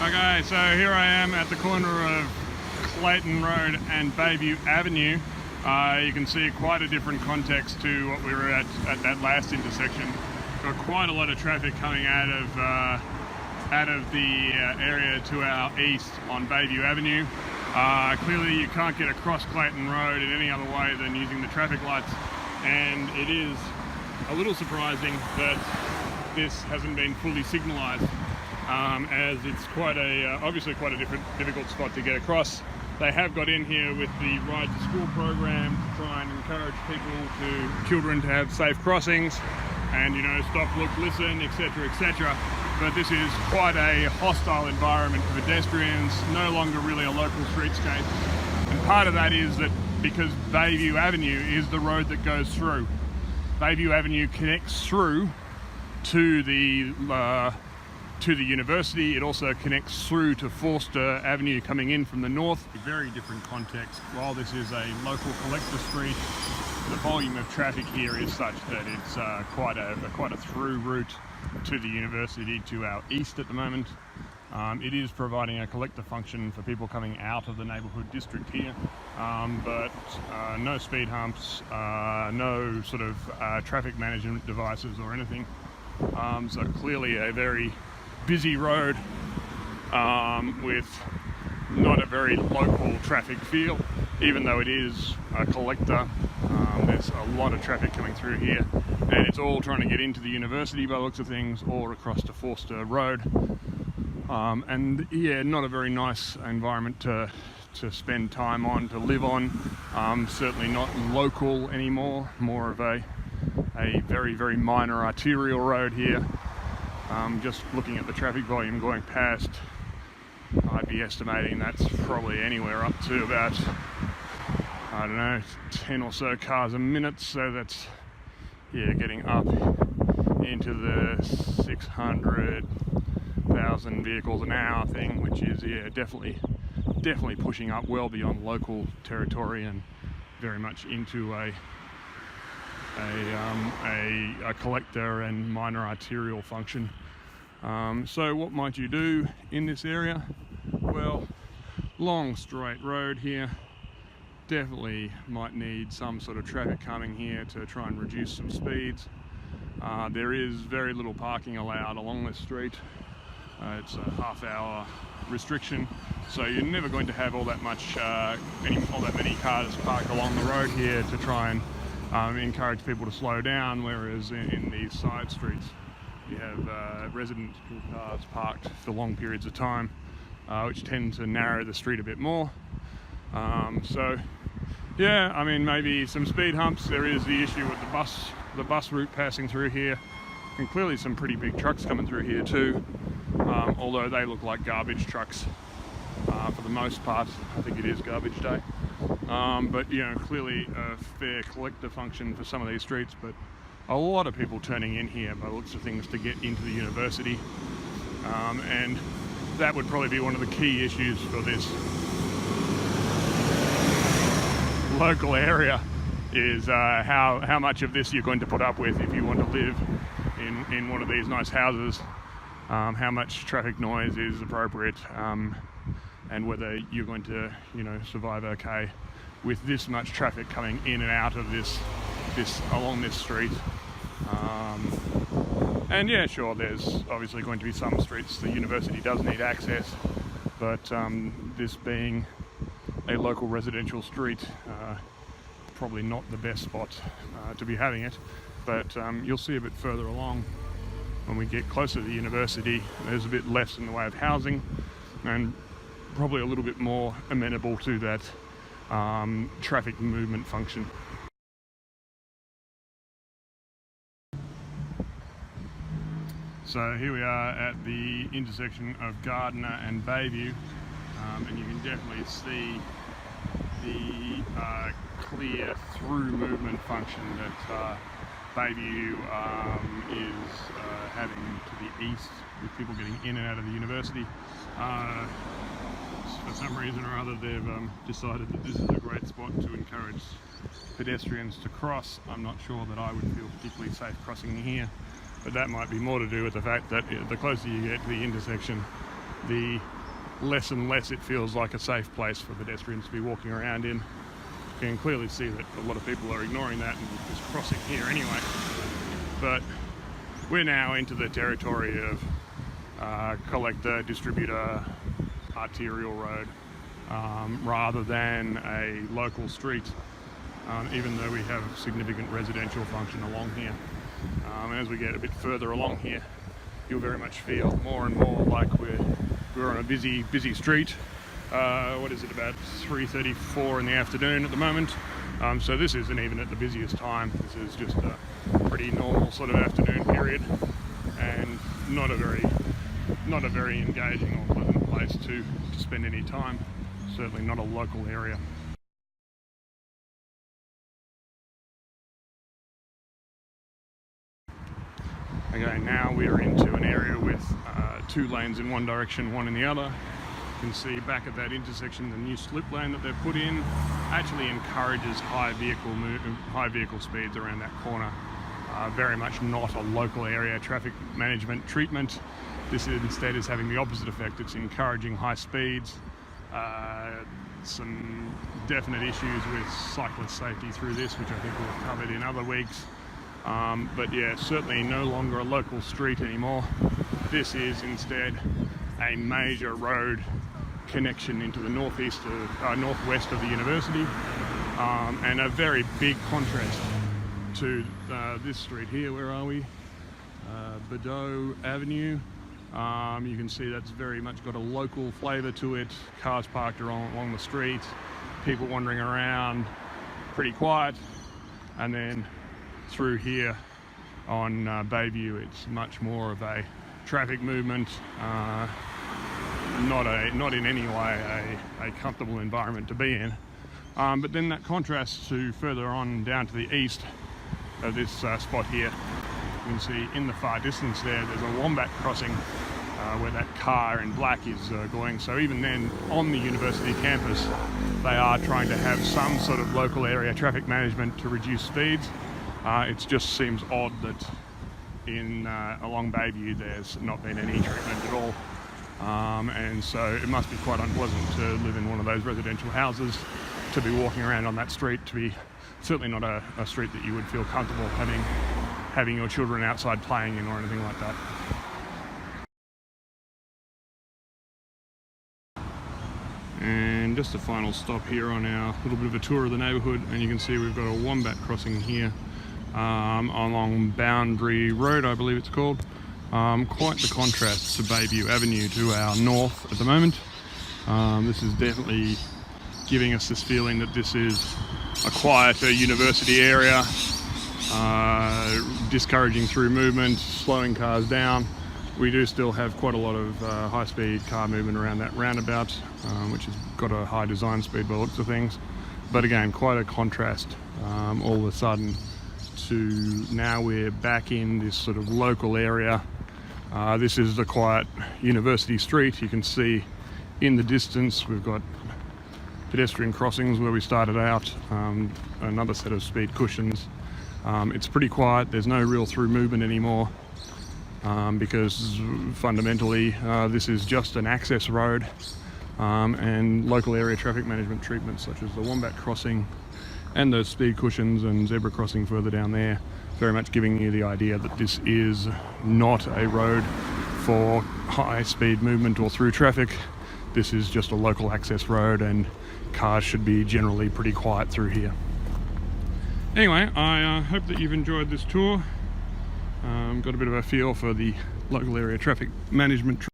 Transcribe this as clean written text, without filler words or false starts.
Okay, so here I am at the corner of Clayton Road and Bayview Avenue. You can see quite a different context to what we were at that last intersection. Got quite a lot of traffic coming out of the area to our east on Bayview Avenue. Clearly you can't get across Clayton Road in any other way than using the traffic lights, and it is a little surprising that this hasn't been fully signalised, as it's obviously quite a difficult spot to get across. They have got in here with the Ride to School program to try and encourage children to have safe crossings and, stop, look, listen, etc., etc. But this is quite a hostile environment for pedestrians, no longer really a local streetscape. And part of that is that because Bayview Avenue is the road that goes through. Bayview Avenue connects through to the university. It also connects through to Forster Avenue coming in from the north. A very different context. While this is a local collector street, the volume of traffic here is such that it's quite a through route to the university to our east at the moment. It is providing a collector function for people coming out of the neighbourhood district here, but no speed humps, no sort of traffic management devices or anything. So clearly a very busy road with not a very local traffic feel, even though it is a collector. There's a lot of traffic coming through here, and it's all trying to get into the university by the looks of things, or across to Forster Road. And yeah, not a very nice environment to spend time on, to live on. Certainly not local anymore, more of a very, very minor arterial road here. Just looking at the traffic volume going past, I'd be estimating that's probably anywhere up to about, 10 or so cars a minute. So that's, getting up into the 600,000 vehicles an hour thing, which is, definitely pushing up well beyond local territory and very much into a collector and minor arterial function. So what might you do in this area? Well, long straight road here. Definitely might need some sort of traffic coming here to try and reduce some speeds. There is very little parking allowed along this street. It's a half-hour restriction, so you're never going to have all that many cars parked along the road here to try and encourage people to slow down, whereas in these side streets you have residential cars parked for long periods of time, which tend to narrow the street a bit more. Maybe some speed humps. There is the issue with the bus route passing through here, and clearly some pretty big trucks coming through here too, although they look like garbage trucks for the most part. I think it is garbage day. But clearly a fair collector function for some of these streets, but a lot of people turning in here by the looks of things to get into the university, and that would probably be one of the key issues for this local area, is how much of this you're going to put up with if you want to live in one of these nice houses, how much traffic noise is appropriate, and whether you're going to survive okay with this much traffic coming in and out of this along this street. And yeah, sure, there's obviously going to be some streets the university does need access, but this being a local residential street, probably not the best spot to be having it. But you'll see a bit further along when we get closer to the university, there's a bit less in the way of housing, and probably a little bit more amenable to that traffic movement function. So here we are at the intersection of Gardner and Bayview, and you can definitely see the clear through movement function that Bayview is having to the east, with people getting in and out of the university. For some reason or other, they've decided that this is a great spot to encourage pedestrians to cross. I'm not sure that I would feel particularly safe crossing here, but that might be more to do with the fact that the closer you get to the intersection, the less and less it feels like a safe place for pedestrians to be walking around in. You can clearly see that a lot of people are ignoring that and just crossing here anyway. But we're now into the territory of collector, distributor, arterial road, rather than a local street, even though we have significant residential function along here. As we get a bit further along here, you'll very much feel more and more like we're on a busy street. What is it, about 3:34 in the afternoon at the moment? So this isn't even at the busiest time. This is just a pretty normal sort of afternoon period, and not a very engaging or pleasant place to spend any time. Certainly not a local area. Okay, now we are into an area with 2 lanes in one direction, 1 in the other. You can see back at that intersection the new slip lane that they've put in actually encourages high vehicle speeds around that corner. Very much not a local area traffic management treatment. This instead is having the opposite effect. It's encouraging high speeds. Some definite issues with cyclist safety through this, which I think we've covered in other weeks. But yeah, certainly no longer a local street anymore. This is instead a major road connection into the northwest of the university, and a very big contrast to this street here. Where are we? Bordeaux Avenue. You can see that's very much got a local flavour to it. Cars parked along the street, people wandering around, pretty quiet. And then through here on Bayview, it's much more of a traffic movement, not in any way a comfortable environment to be in. But then that contrasts to further on down to the east of this spot here. You can see in the far distance there's a wombat crossing where that car in black is going. So even then, on the university campus, they are trying to have some sort of local area traffic management to reduce speeds. It just seems odd that along Bayview there's not been any treatment at all. And so it must be quite unpleasant to live in one of those residential houses, to be walking around on that street, to be certainly not a street that you would feel comfortable having your children outside playing in or anything like that. And just a final stop here on our little bit of a tour of the neighbourhood, and you can see we've got a wombat crossing here along Boundary Road, I believe it's called. Quite the contrast to Bayview Avenue to our north at the moment. This is definitely giving us this feeling that this is a quieter university area, discouraging through movement, slowing cars down. We do still have quite a lot of high-speed car movement around that roundabout, which has got a high design speed by the looks of things. But again, quite a contrast all of a sudden to now we're back in this sort of local area. This is the quiet university street. You can see in the distance we've got pedestrian crossings where we started out, another set of speed cushions. It's pretty quiet. There's no real through movement anymore. Because fundamentally this is just an access road, and local area traffic management treatments such as the wombat crossing and those speed cushions and zebra crossing further down there, very much giving you the idea that this is not a road for high speed movement or through traffic. This is just a local access road, and cars should be generally pretty quiet through here. Anyway, I hope that you've enjoyed this tour. Got a bit of a feel for the local area traffic management